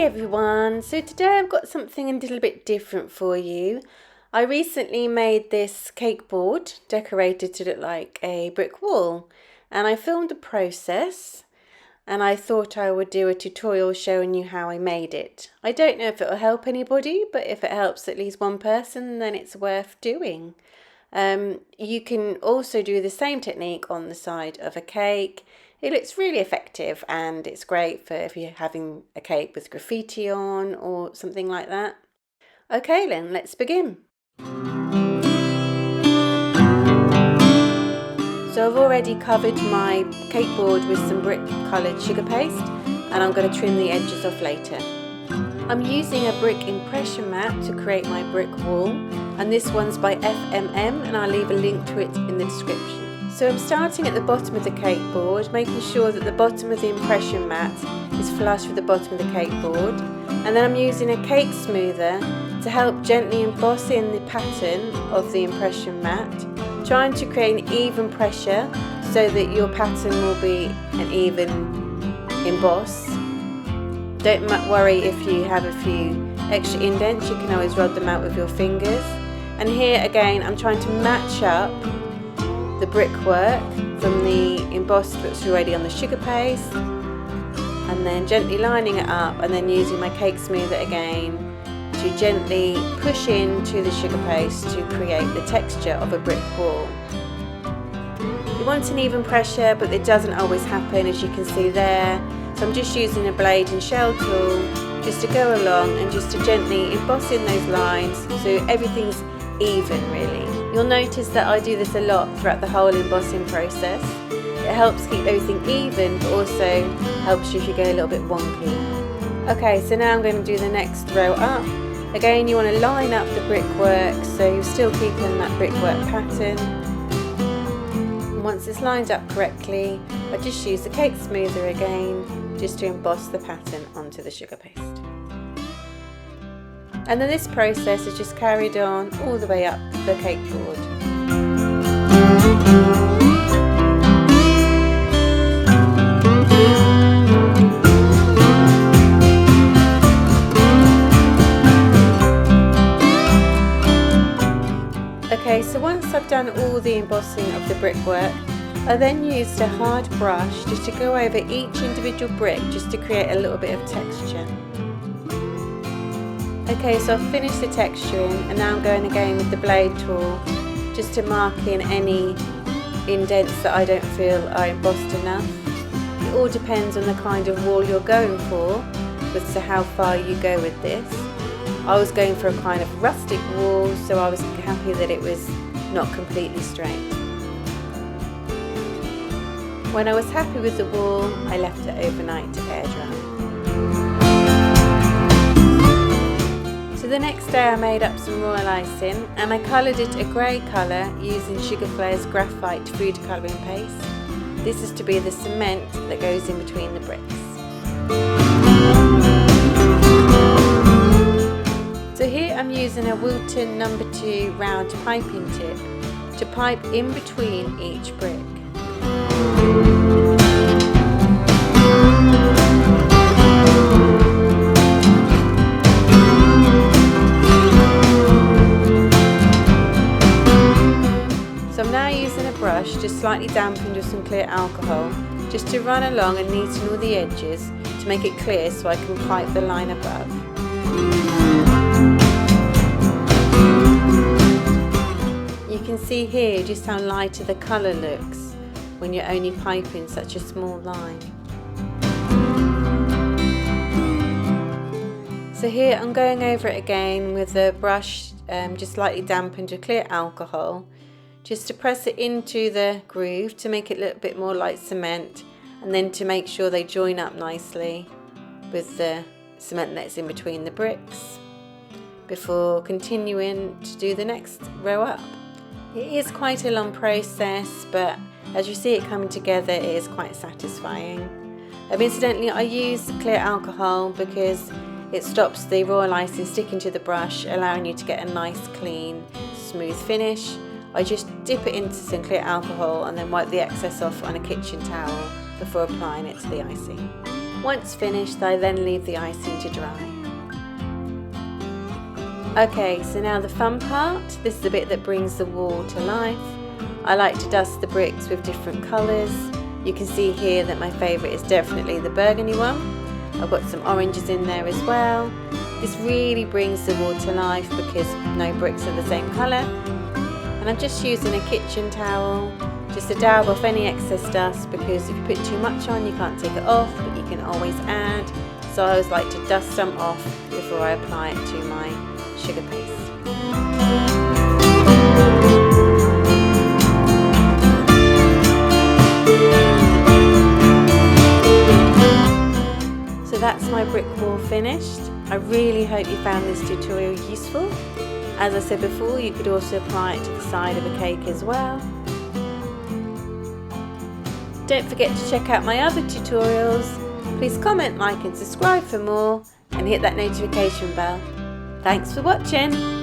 Hi everyone, so today I've got something a little bit different for you. I recently made this cake board decorated to look like a brick wall, and I filmed the process and I thought I would do a tutorial showing you how I made it. I don't know if it will help anybody, but if it helps at least one person, then it's worth doing. You can also do the same technique on the side of a cake. It looks really effective and it's great for if you're having a cake with graffiti on or something like that. Okay then, let's begin. So I've already covered my cake board with some brick coloured sugar paste and I'm going to trim the edges off later. I'm using a brick impression mat to create my brick wall, and this one's by FMM and I'll leave a link to it in the description. So I'm starting at the bottom of the cake board, making sure that the bottom of the impression mat is flush with the bottom of the cake board, and then I'm using a cake smoother to help gently emboss in the pattern of the impression mat, trying to create an even pressure so that your pattern will be an even emboss. Don't worry if you have a few extra indents, you can always rub them out with your fingers. And here again I'm trying to match up the brickwork from the embossed that's already on the sugar paste, and then gently lining it up and then using my cake smoother again to gently push into the sugar paste to create the texture of a brick wall. You want an even pressure, but it doesn't always happen, as you can see there. So I'm just using a blade and shell tool just to go along and just to gently emboss in those lines so everything's even really. You'll notice that I do this a lot throughout the whole embossing process. It helps keep everything even, but also helps you if you go a little bit wonky. Okay, so now I'm going to do the next row up. Again, you want to line up the brickwork so you're still keeping that brickwork pattern. And once it's lined up correctly, I just use the cake smoother again just to emboss the pattern onto the sugar paste. And then this process is just carried on all the way up the cake board. Okay, so once I've done all the embossing of the brickwork, I then used a hard brush just to go over each individual brick just to create a little bit of texture. Okay, so I've finished the texturing and now I'm going again with the blade tool just to mark in any indents that I don't feel are embossed enough. It all depends on the kind of wall you're going for as to how far you go with this. I was going for a kind of rustic wall, so I was happy that it was not completely straight. When I was happy with the wall, I left it overnight to air dry. So the next day I made up some royal icing and I coloured it a grey colour using Sugarflare's graphite food colouring paste. This is to be the cement that goes in between the bricks. So here I'm using a Wilton No. 2 round piping tip to pipe in between each brick. So I'm now using a brush just slightly dampened with some clear alcohol just to run along and neaten all the edges to make it clear so I can pipe the line above. You can see here just how lighter the colour looks when you're only piping such a small line. So here I'm going over it again with a brush just slightly dampened with clear alcohol just to press it into the groove to make it look a bit more like cement, and then to make sure they join up nicely with the cement that's in between the bricks before continuing to do the next row up. It is quite a long process, but as you see it coming together, it is quite satisfying. Incidentally, I use clear alcohol because it stops the royal icing sticking to the brush, allowing you to get a nice, clean, smooth finish. I just dip it into some clear alcohol and then wipe the excess off on a kitchen towel before applying it to the icing. Once finished, I then leave the icing to dry. Okay, so now the fun part. This is the bit that brings the wall to life. I like to dust the bricks with different colours. You can see here that my favourite is definitely the burgundy one. I've got some oranges in there as well. This really brings the wall to life because no bricks are the same colour. And I'm just using a kitchen towel just to dab off any excess dust, because if you put too much on you can't take it off, but you can always add. So I always like to dust some off before I apply it to my sugar paste. So that's my brick wall finished. I really hope you found this tutorial useful. As I said before, you could also apply it to the side of a cake as well. Don't forget to check out my other tutorials. Please comment, like and subscribe for more, and hit that notification bell. Thanks for watching.